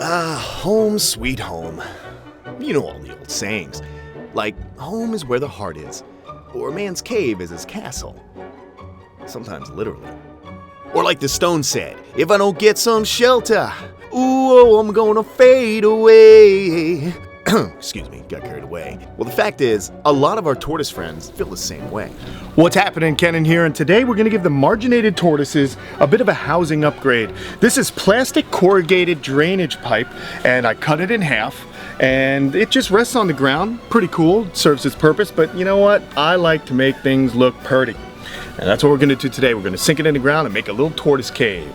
Home sweet home. You know all the old sayings. Like, home is where the heart is. Or a man's cave is his castle. Sometimes literally. Or like the Stone said, if I don't get some shelter, ooh, I'm gonna fade away. Excuse me, got carried away. Well, the fact is, a lot of our tortoise friends feel the same way. What's happening? Kenan here, and today we're going to give the Marginated Tortoises a bit of a housing upgrade. This is plastic corrugated drainage pipe, and I cut it in half, and it just rests on the ground. Pretty cool, serves its purpose, but you know what? I like to make things look pretty. And that's what we're going to do today. We're going to sink it in the ground and make a little tortoise cave.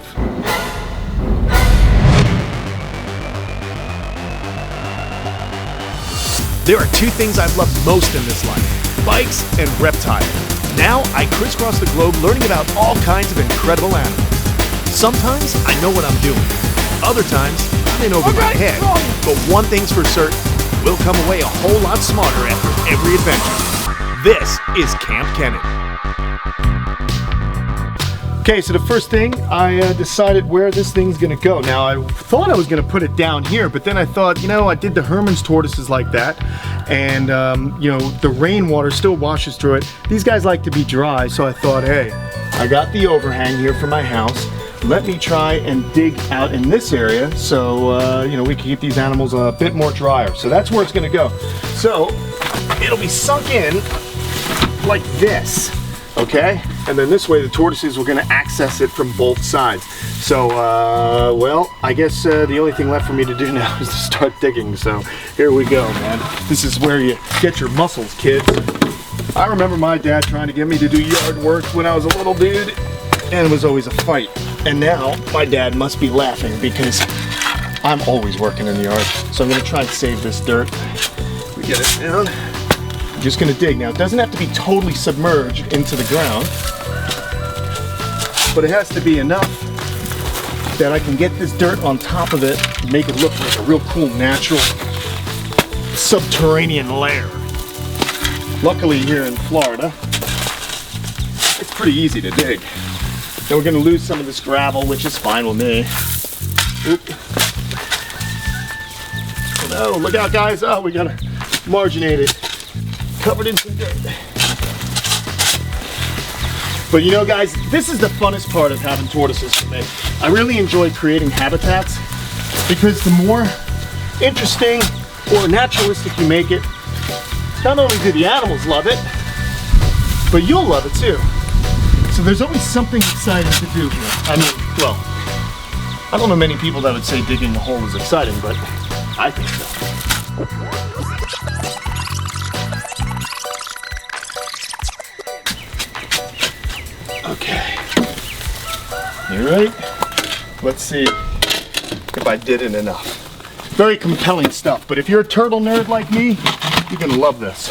There are two things I've loved most in this life, bikes and reptiles. Now I crisscross the globe learning about all kinds of incredible animals. Sometimes I know what I'm doing. Other times I'm in over my head. But one thing's for certain, we'll come away a whole lot smarter after every adventure. This is Kamp Kenan. Okay, so the first thing, I decided where this thing's gonna go. Now, I thought I was gonna put it down here, but then I thought, you know, I did the Herman's tortoises like that, and you know, the rainwater still washes through it. These guys like to be dry, so I thought, hey, I got the overhang here for my house. Let me try and dig out in this area so, you know, we can keep these animals a bit more drier. So that's where it's gonna go. So, it'll be sunk in like this. Okay, and then this way the tortoises were going to access it from both sides. So, well, I guess the only thing left for me to do now is to start digging. So here we go, man. This is where you get your muscles, kids. I remember my dad trying to get me to do yard work when I was a little dude, and it was always a fight. And now my dad must be laughing because I'm always working in the yard. So I'm going to try and save this dirt. We get it down. Just gonna dig. Now, it doesn't have to be totally submerged into the ground, but it has to be enough that I can get this dirt on top of it and make it look like a real cool natural subterranean lair. Luckily here in Florida, it's pretty easy to dig. Then we're gonna lose some of this gravel, which is fine with me. Oop. Oh no, look out guys, oh we gotta marginate it. Covered in some dirt. But you know guys, this is the funnest part of having tortoises for me. I really enjoy creating habitats because the more interesting or naturalistic you make it, not only do the animals love it, but you'll love it too. So there's always something exciting to do here. I mean, well, I don't know many people that would say digging a hole is exciting, but I think so. Okay, you ready? Let's see if I did it enough. Very compelling stuff, but if you're a turtle nerd like me, you're gonna love this.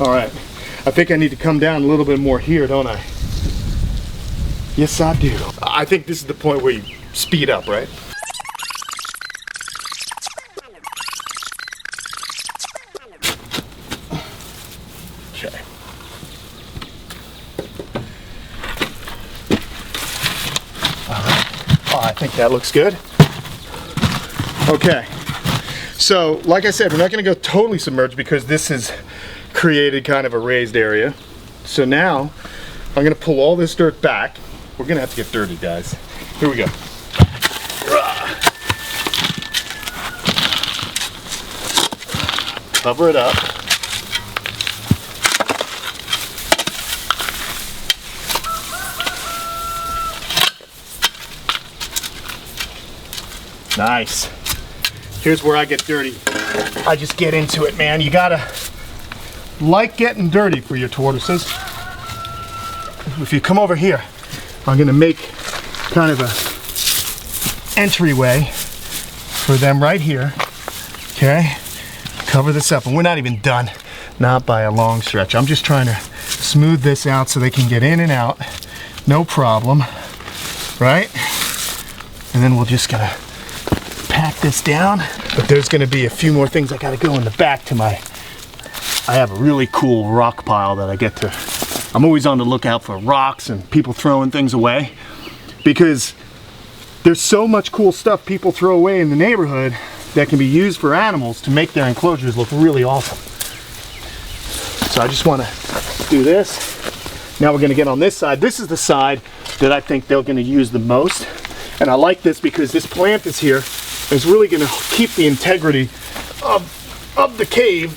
All right, I think I need to come down a little bit more here, don't I? Yes, I do. I think this is the point where you speed up, right? Okay. All right. Oh, I think that looks good. Okay. So, like I said, we're not going to go totally submerged because this has created kind of a raised area. So now, I'm going to pull all this dirt back. We're going to have to get dirty, guys. Here we go. Cover it up. Nice. Here's where I get dirty. I just get into it, man. You gotta like getting dirty for your tortoises. If you come over here, I'm gonna make kind of a entryway for them right here. Okay? Cover this up, and we're not even done. Not by a long stretch. I'm just trying to smooth this out so they can get in and out. No problem. Right? And then we're just gonna pack this down, but there's going to be a few more things I got to go in the back to my, I have a really cool rock pile that I get to, I'm always on the lookout for rocks and people throwing things away, because there's so much cool stuff people throw away in the neighborhood that can be used for animals to make their enclosures look really awesome. So I just want to do this. Now we're going to get on this side. This is the side that I think they're going to use the most. And I like this because this plant is here. It's really going to keep the integrity of the cave,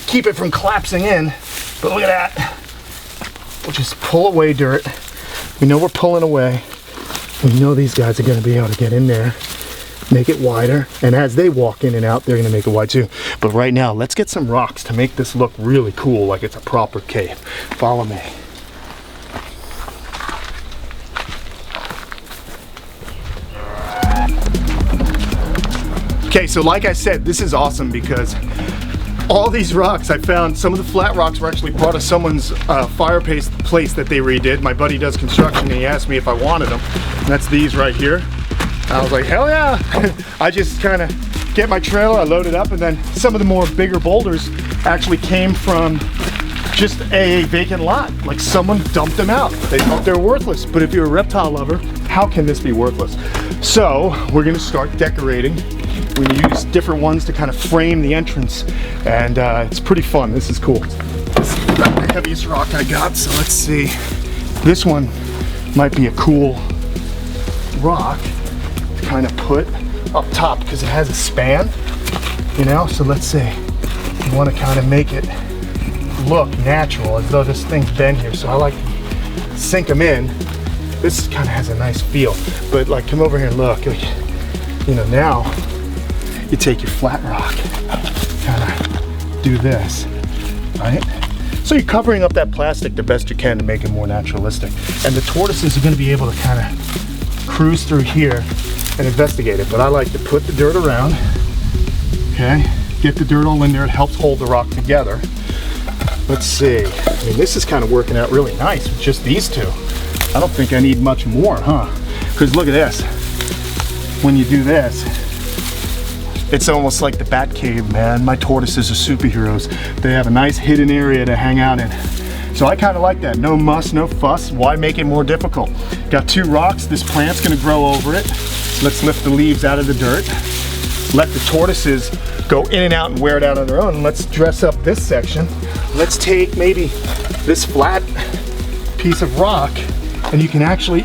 keep it from collapsing in. But look at that. We'll just pull away dirt. We know we're pulling away. We know these guys are going to be able to get in there, make it wider. And as they walk in and out, they're going to make it wide too. But right now, let's get some rocks to make this look really cool, like it's a proper cave. Follow me. Okay, so like I said, this is awesome because all these rocks I found, some of the flat rocks were actually part of someone's fireplace that they redid. My buddy does construction and he asked me if I wanted them. And that's these right here. I was like, hell yeah. I just kind of get my trailer, I load it up, and then some of the more bigger boulders actually came from just a vacant lot. Like someone dumped them out. They thought they were worthless. But if you're a reptile lover, how can this be worthless? So we're gonna start decorating. We're gonna use different ones to kind of frame the entrance, and it's pretty fun. This is cool. This is about the heaviest rock I got, so let's see. This one might be a cool rock to kind of put up top because it has a span, you know? So let's see. You want to kind of make it look natural as though this thing's been here. So I like to sink them in. This kind of has a nice feel, but like come over here and look. Like, you know, now you take your flat rock, kind of do this, right? So you're covering up that plastic the best you can to make it more naturalistic. And the tortoises are going to be able to kind of cruise through here and investigate it. But I like to put the dirt around, okay? Get the dirt all in there. It helps hold the rock together. Let's see. I mean, this is kind of working out really nice with just these two. I don't think I need much more, huh? Because look at this. When you do this, it's almost like the Bat Cave, man. My tortoises are superheroes. They have a nice hidden area to hang out in. So I kind of like that. No muss, no fuss. Why make it more difficult? Got two rocks. This plant's gonna grow over it. Let's lift the leaves out of the dirt. Let the tortoises go in and out and wear it out on their own. Let's dress up this section. Let's take maybe this flat piece of rock and you can actually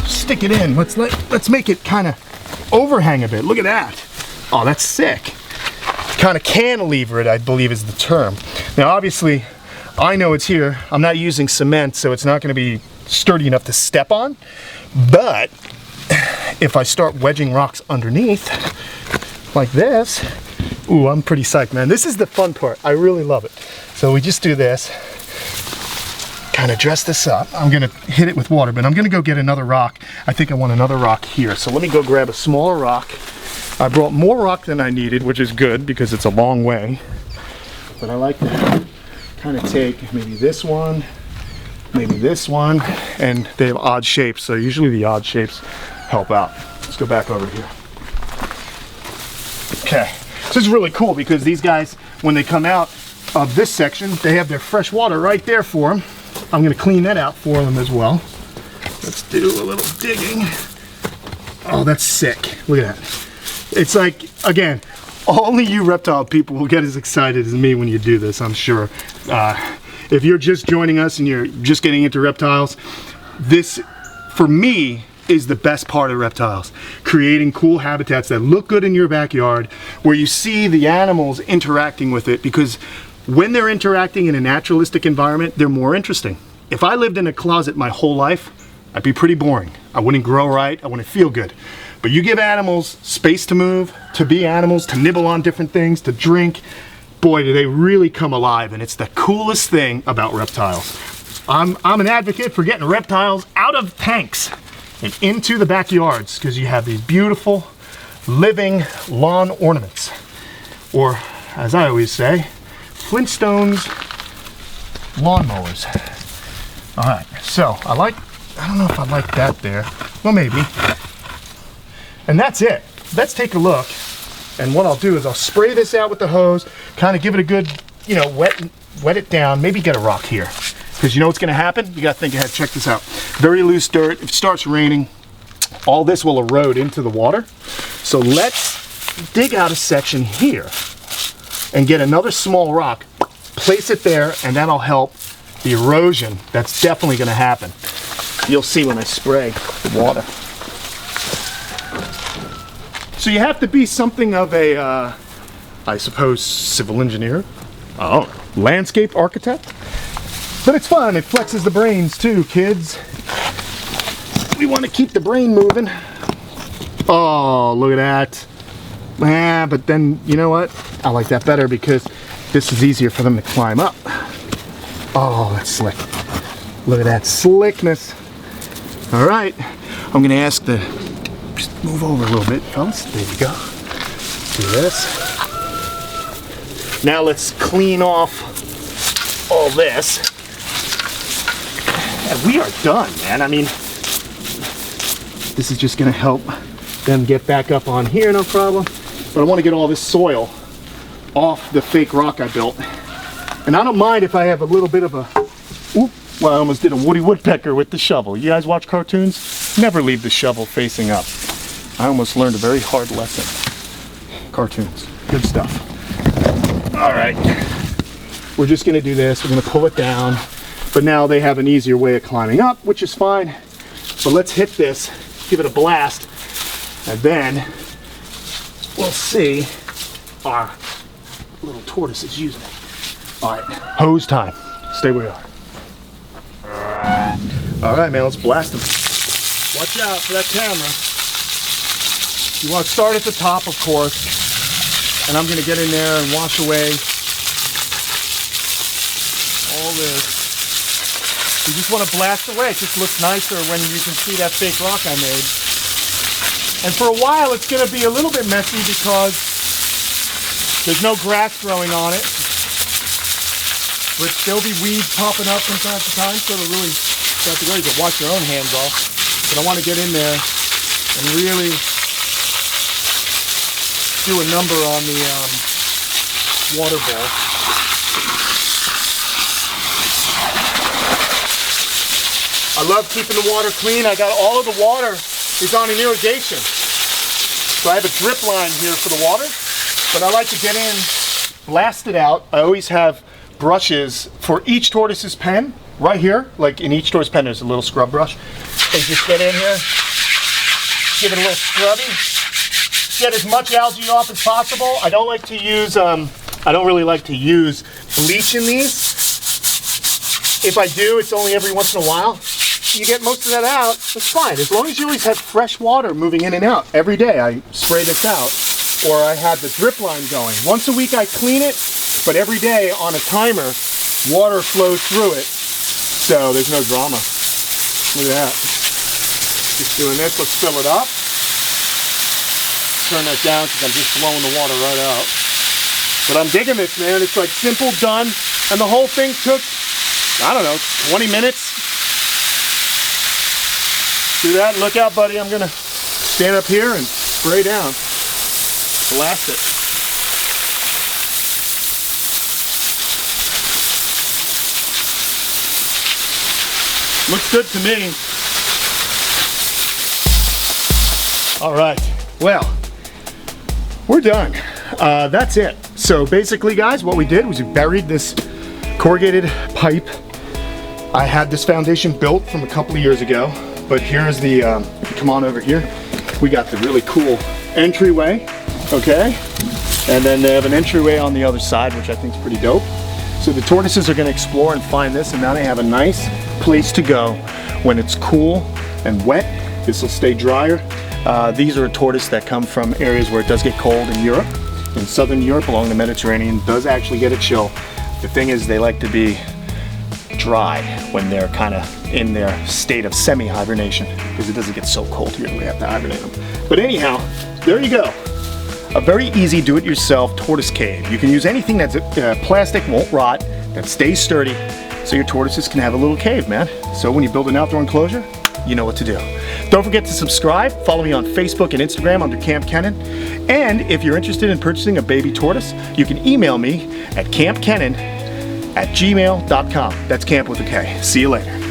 stick it in. Let's make it kind of overhang a bit. Look at that. Oh, that's sick. Kind of cantilever it, I believe is the term. Now, obviously, I know it's here. I'm not using cement, so it's not going to be sturdy enough to step on. But if I start wedging rocks underneath, like this, ooh, I'm pretty psyched, man. This is the fun part. I really love it. So we just do this, kind of dress this up. I'm going to hit it with water, but I'm going to go get another rock. I think I want another rock here. So let me go grab a smaller rock. I brought more rock than I needed, which is good because it's a long way. But I like to kind of take maybe this one, and they have odd shapes, so usually the odd shapes help out. Let's go back over here. Okay, so this is really cool because these guys, when they come out of this section, they have their fresh water right there for them. I'm going to clean that out for them as well. Let's do a little digging. Oh, that's sick. Look at that. It's like, again, only you reptile people will get as excited as me when you do this, I'm sure. If you're just joining us and you're just getting into reptiles, this, for me, is the best part of reptiles. Creating cool habitats that look good in your backyard, where you see the animals interacting with it, because when they're interacting in a naturalistic environment, they're more interesting. If I lived in a closet my whole life, I'd be pretty boring. I wouldn't grow right, I wouldn't feel good. But you give animals space to move, to be animals, to nibble on different things, to drink, boy, do they really come alive, and it's the coolest thing about reptiles. I'm an advocate for getting reptiles out of tanks and into the backyards, because you have these beautiful living lawn ornaments. Or, as I always say, Flintstones lawnmowers. All right, so I don't know if I like that there. Well, maybe. And that's it. Let's take a look. And what I'll do is I'll spray this out with the hose, kind of give it a good, you know, wet it down, maybe get a rock here. Because you know what's gonna happen? You gotta think ahead, check this out. Very loose dirt, if it starts raining, all this will erode into the water. So let's dig out a section here and get another small rock, place it there, and that'll help the erosion. That's definitely gonna happen. You'll see when I spray the water. So you have to be something of a, I suppose, civil engineer? Oh, landscape architect? But it's fun, it flexes the brains too, kids. We want to keep the brain moving. Oh, look at that. But then, you know what? I like that better because this is easier for them to climb up. Oh, that's slick. Look at that slickness. All right, I'm gonna ask the, just move over a little bit, fellas. There you go. Do this. Now let's clean off all this. And we are done, man. I mean, this is just gonna help them get back up on here, no problem. But I want to get all this soil off the fake rock I built. And I don't mind if I have a little bit of a, oop, well, I almost did a Woody Woodpecker with the shovel. You guys watch cartoons? Never leave the shovel facing up. I almost learned a very hard lesson. Cartoons, good stuff. All right, we're just gonna do this. We're gonna pull it down. But now they have an easier way of climbing up, which is fine. But let's hit this, give it a blast, and then we'll see our little tortoises using it. All right, hose time. Stay where you are. All right, man, let's blast them. Watch out for that camera. You want to start at the top, of course, and I'm gonna get in there and wash away all this. You just want to blast away. It just looks nicer when you can see that fake rock I made. And for a while, it's going to be a little bit messy because there's no grass growing on it. But there'll be weeds popping up from time to time, so it'll really have to go. You can wash your own hands off. But I want to get in there and really do a number on the water bowl. I love keeping the water clean. I got all of the water is on an irrigation. So I have a drip line here for the water, but I like to get in, blast it out. I always have brushes for each tortoise's pen, right here. Like in each tortoise pen, there's a little scrub brush. And just get in here, give it a little scrubby. Get as much algae off as possible. I don't like to use, I don't really like to use bleach in these. If I do, it's only every once in a while. You get most of that out, it's fine. As long as you always have fresh water moving in and out. Every day I spray this out, or I have the drip line going. Once a week I clean it, but every day on a timer, water flows through it, so there's no drama. Look at that. Just doing this, let's fill it up. Turn that down because I'm just blowing the water right out. But I'm digging this, man. It's like simple, done, and the whole thing took, I don't know, 20 minutes. Do that, look out, buddy. I'm gonna stand up here and spray down. Blast it. Looks good to me. All right, well, we're done. That's it. So basically, guys, what we did was we buried this corrugated pipe. I had this foundation built from a couple of years ago. But here's the, come on over here. We got the really cool entryway, okay? And then they have an entryway on the other side, which I think is pretty dope. So the tortoises are gonna explore and find this, and now they have a nice place to go when it's cool and wet. This will stay drier. These are a tortoise that come from areas where it does get cold in Europe. In southern Europe, along the Mediterranean, does actually get a chill. The thing is, they like to be dry when they're kind of in their state of semi-hibernation, because it doesn't get so cold here that we have to hibernate them. But anyhow, there you go. A very easy do-it-yourself tortoise cave. You can use anything that's plastic, won't rot, that stays sturdy, so your tortoises can have a little cave, man. So when you build an outdoor enclosure, you know what to do. Don't forget to subscribe. Follow me on Facebook and Instagram under Kamp Kenan. And if you're interested in purchasing a baby tortoise, you can email me at kampkenan@gmail.com. That's Camp with a K. See you later.